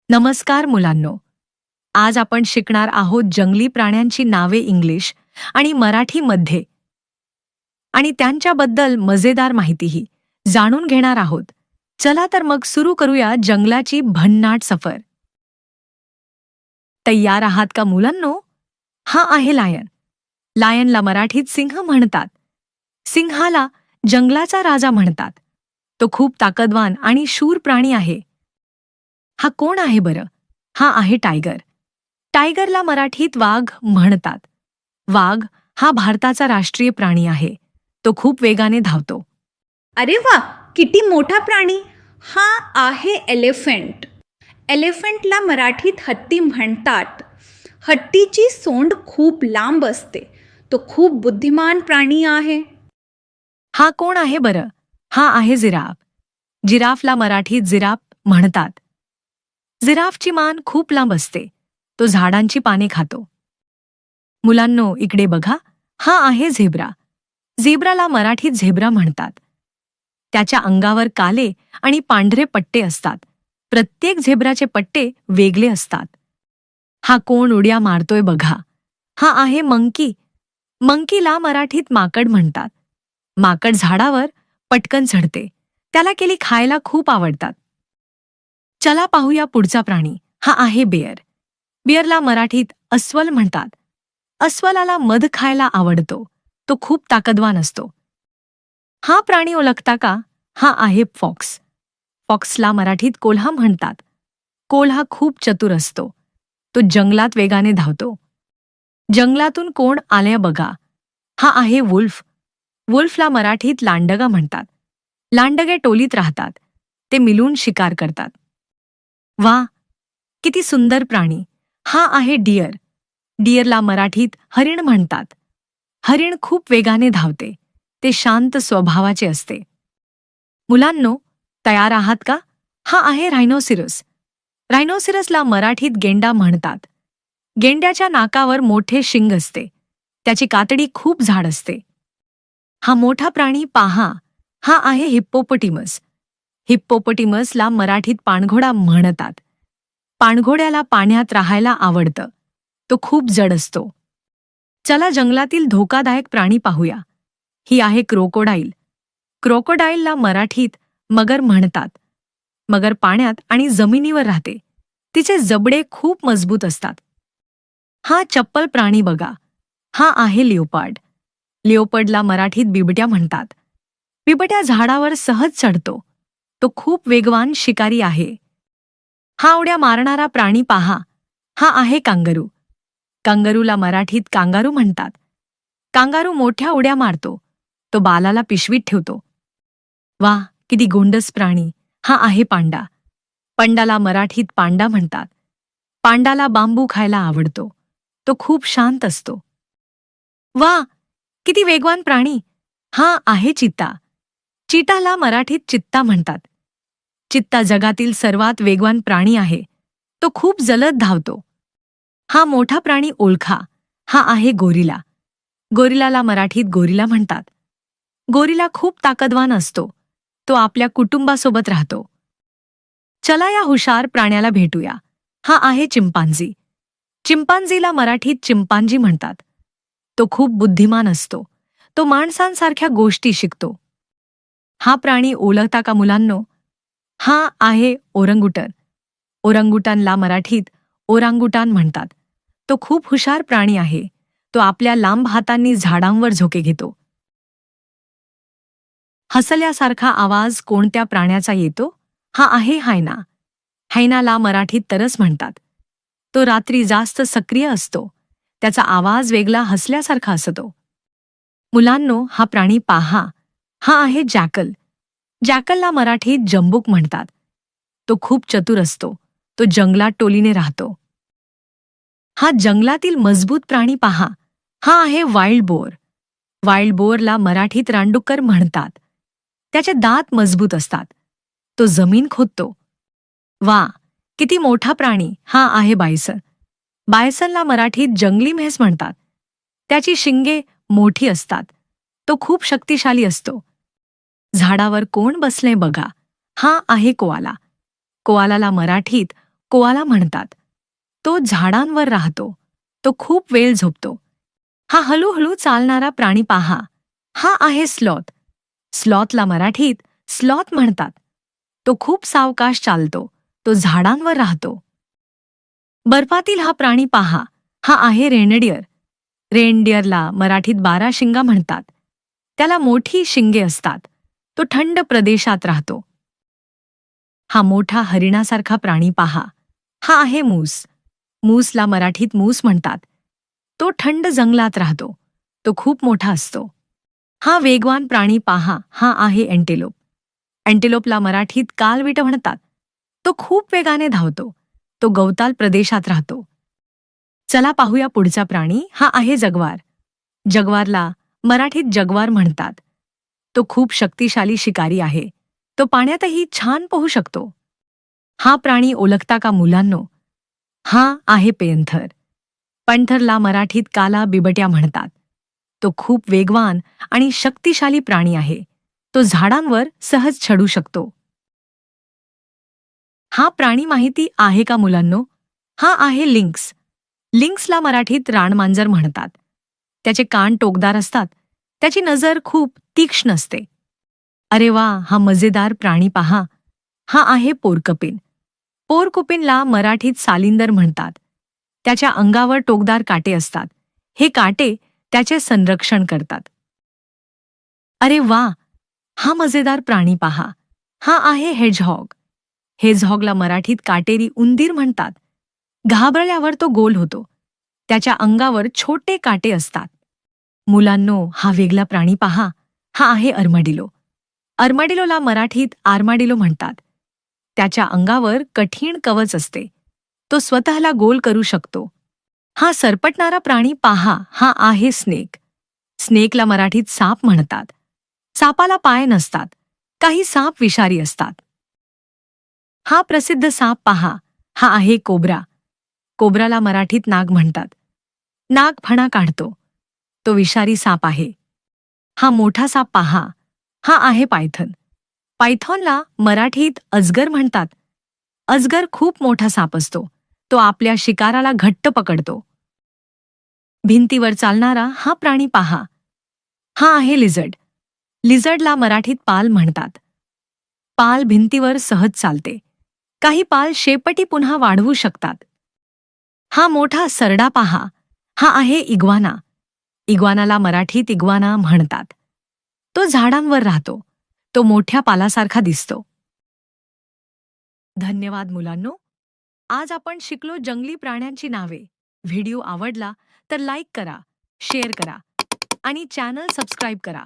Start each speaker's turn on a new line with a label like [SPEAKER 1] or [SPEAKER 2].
[SPEAKER 1] नमस्कार मुलांनो. आज आपण शिकणार आहोत जंगली प्राण्यांची नावे इंग्लिश आणि मराठीमध्ये आणि त्यांच्याबद्दल मजेदार माहितीही जाणून घेणार आहोत. चला तर मग सुरू करूया जंगलाची भन्नाट सफर. तयार आहात का मुलांनो? हा आहे लायन. लायनला मराठीत सिंह म्हणतात. सिंहाला जंगलाचा राजा म्हणतात. तो खूप ताकदवान आणि शूर प्राणी आहे. हा कोण आहे बरं? हा आहे टायगर. टायगरला मराठीत वाघ म्हणतात. वाघ हा भारताचा राष्ट्रीय प्राणी आहे. तो खूप वेगाने धावतो.
[SPEAKER 2] अरे वा, किती मोठा प्राणी. हा आहे एलिफंट. एलिफंटला मराठीत हत्ती म्हणतात. हत्तीची सोंड खूप लांब असते. तो खूप बुद्धिमान प्राणी आहे.
[SPEAKER 1] हा कोण आहे बरं? हा आहे जिराफ. जिराफला मराठीत जिराफ म्हणतात. जिराफची मान खूप लांब असते. तो झाडांची पाने खातो. मुलांनो, इकडे बघा. हा आहे झेब्रा. झेब्राला मराठीत झेब्रा म्हणतात. त्याच्या अंगावर काले आणि पांढरे पट्टे असतात. प्रत्येक झेब्राचे पट्टे वेगळे असतात. हा कोण उड्या मारतोय बघा. हा आहे मंकी. मंकीला मराठीत माकड म्हणतात. माकड झाडावर पटकन चढते. त्याला केली खायला खूप आवडतात. चला पाहूया पुढचा प्राणी. हा आहे बेअर. बिअरला मराठीत अस्वल म्हणतात. अस्वलाला मध खायला आवडतो. तो खूप ताकदवान असतो. हा प्राणी ओळखता का? हा आहे फॉक्स. फॉक्सला मराठीत कोल्हा म्हणतात. कोल्हा खूप चतुर असतो. तो जंगलात वेगाने धावतो. जंगलातून कोण आले बघा. हा आहे वुल्फ. वुल्फला मराठीत लांडगा म्हणतात. लांडगे टोलीत राहतात. ते मिळून शिकार करतात. वा, किती सुंदर प्राणी. हा आहे डिअर. डिअरला मराठीत हरिण म्हणतात. हरिण खूप वेगाने धावते. ते शांत स्वभावाचे असते. मुलांनो, तयार आहात का? हा आहे रायनोसिरस. रायनोसिरसला मराठीत गेंडा म्हणतात. गेंड्याच्या नाकावर मोठे शिंग असते. त्याची कातडी खूप जाड असते. हा मोठा प्राणी पाहा. हा आहे हिप्पोपोटिमस. हिप्पोपोटिमसला मराठीत पाणघोडा म्हणतात. पाणघोड्याला पाण्यात राहायला आवडतं. तो खूप जड असतो. चला जंगलातील धोकादायक प्राणी पाहूया. ही आहे क्रोकोडाईल. क्रोकोडाईलला मराठीत मगर म्हणतात. मगर पाण्यात आणि जमिनीवर राहते. तिचे जबडे खूप मजबूत असतात. हा चप्पल प्राणी बघा. हा आहे लिओपार्ड. लिओपार्डला मराठीत बिबट्या म्हणतात. बिबट्या झाडावर सहज चढतो. तो खूप वेगवान शिकारी आहे. हा उड्या मारणारा प्राणी पाहा. हा आहे कांगारू. कांगारूला मराठीत कांगारू म्हणतात. कांगारू मोठ्या उड्या मारतो. तो बालाला पिशवीत ठेवतो. वा, किती गोंडस प्राणी. हा आहे पांडा. पांडाला मराठीत पांडा म्हणतात. पांडाला बांबू खायला आवडतो. तो खूप शांत असतो. वा, किती वेगवान प्राणी. हा आहे चित्ता. चिताला मराठीत चित्ता म्हणतात. चित्ता जगातील सर्वात वेगवान प्राणी आहे. तो खूप जलद धावतो. हा मोठा प्राणी ओळखा. हा आहे गोरिला. गोरिलाला मराठीत गोरिला म्हणतात. गोरिला खूप ताकदवान असतो. तो आपल्या कुटुंबासोबत राहतो. चला या हुशार प्राण्याला भेटूया. हा आहे चिंपांझी. चिंपांझीला मराठीत चिंपांजी म्हणतात. तो खूप बुद्धिमान असतो. तो माणसांसारख्या गोष्टी शिकतो. हा प्राणी ओळखता का मुलांनो? हा आहे ओरंगुटन. ओरंगुटानला मराठीत ओरांगुटान म्हणतात. तो खूप हुशार प्राणी आहे. तो आपल्या लांब हातांनी झाडांवर झोके घेतो. हसल्यासारखा आवाज कोणत्या प्राण्याचा येतो? हा आहे हायना. हैनाला मराठीत तरस म्हणतात. तो रात्री जास्त सक्रिय असतो. त्याचा आवाज वेगळा हसल्यासारखा असतो. मुलांनो, हा प्राणी पाहा. हा आहे जॅकल. जॅकलला मराठीत जंबूक म्हणतात. तो खूप चतुर असतो. तो जंगलात टोलीने राहतो. हा जंगलातील मजबूत प्राणी पहा. हा आहे वाईल्ड बोर. वाईल्ड बोरला मराठीत रानडुक्कर म्हणतात. त्याचे दात मजबूत असतात. तो जमीन खोदतो. वा, किती मोठा प्राणी. हा आहे बायसन. बायसनला मराठीत जंगली म्हैस म्हणतात. त्याची शिंगे मोठी असतात. तो खूप शक्तिशाली असतो. झाडावर कोण बसले बघा. हा आहे कोआला. कोआलाला मराठीत कोआला म्हणतात. तो झाडांवर राहतो. तो खूप वेळ झोपतो. हा हळूहळू चालणारा प्राणी पहा. हा आहे स्लॉथ. स्लॉथला मराठीत स्लॉथ म्हणतात. तो खूप सावकाश चालतो. तो झाडांवर राहतो. बर्फातील हा प्राणी पहा. हा आहे रेनडियर. रेनडियरला मराठीत 12 शिंगा म्हणतात. त्याला मोठी शिंगे असतात. तो थंड प्रदेशात राहतो. हा मोठा हरिणासारखा प्राणी पहा. हा आहे मूस. मूसला मराठीत मूस म्हणतात. तो थंड जंगलात राहतो. तो खूप मोठा असतो. हा वेगवान प्राणी पहा. हा आहे एंटिलोप. एंटिलोपला मराठीत कालविट म्हणतात. तो खूप वेगाने धावतो. तो गवताळ प्रदेशात राहतो. चला पाहूया पुढचा प्राणी. हा आहे जगवार. जगवारला मराठीत जगवार म्हणतात. तो खूप शक्तिशाली शिकारी आहे. तो पाण्यातही छान पोहू शकतो. हा प्राणी ओळखता का मुलांनो? हा आहे पेंथर. पेंथरला मराठीत काला बिबट्या म्हणतात. तो खूप वेगवान आणि शक्तिशाली प्राणी आहे. तो झाडांवर सहज चढू शकतो. हा प्राणी माहिती आहे का मुलांनो? हा आहे लिंक्स. लिंक्सला मराठीत रानमांजर म्हणतात. त्याचे कान टोकदार असतात. त्याची नजर खूप तीक्ष्ण असते. अरे वा, हा मजेदार प्राणी पहा. हा आहे पोर्कपिन. पोर्कुपिनला मराठीत सालिंदर म्हणतात. त्याच्या अंगावर टोकदार काटे असतात. हे काटे त्याचे संरक्षण करतात. अरे वा, हा मजेदार प्राणी पहा. हा आहे हेजहॉग. हेजहॉगला मराठीत काटेरी उंदीर म्हणतात. घाबरल्यावर तो गोल होतो. त्याच्या अंगावर छोटे काटे असतात. मुलांनो, हा वेगळा प्राणी पहा. हा आहे अर्माडिलो. अर्माडिलोला मराठीत आर्माडिलो म्हणतात. त्याच्या अंगावर कठीण कवच असते. तो स्वतःला गोल करू शकतो. हा सरपटणारा प्राणी पहा. हा आहे स्नेक. स्नेकला मराठीत साप म्हणतात. सापाला पाय नसतात. काही साप विषारी असतात. हा प्रसिद्ध साप पहा. हा आहे कोब्रा. कोब्राला मराठीत नाग म्हणतात. नाग फणा काढतो. तो विषारी साप आहे. हा मोठा साप पहा. हा आहे पायथन. पायथॉनला मराठीत अजगर म्हणतात. अजगर खूप मोठा साप असतो. तो आपल्या शिकाराला घट्ट पकडतो. भिंतीवर चालणारा हा प्राणी पहा. हा आहे लिझर्ड. लिझर्डला मराठीत पाल म्हणतात. पाल भिंतीवर सहज चालते. काही पाल शेपटी पुन्हा वाढवू शकतात. हा मोठा सरडा पहा. हा आहे इग्वाना. इग्वानाला मराठीत इग्वाना म्हणतात. तो झाडांवर राहतो. तो मोठ्या पालासारखा दिसतो. धन्यवाद मुलांनो. आज आपण शिकलो जंगली प्राण्यांची नावे. व्हिडिओ आवडला तर लाईक करा, शेअर करा आणि चॅनल सबस्क्राईब करा.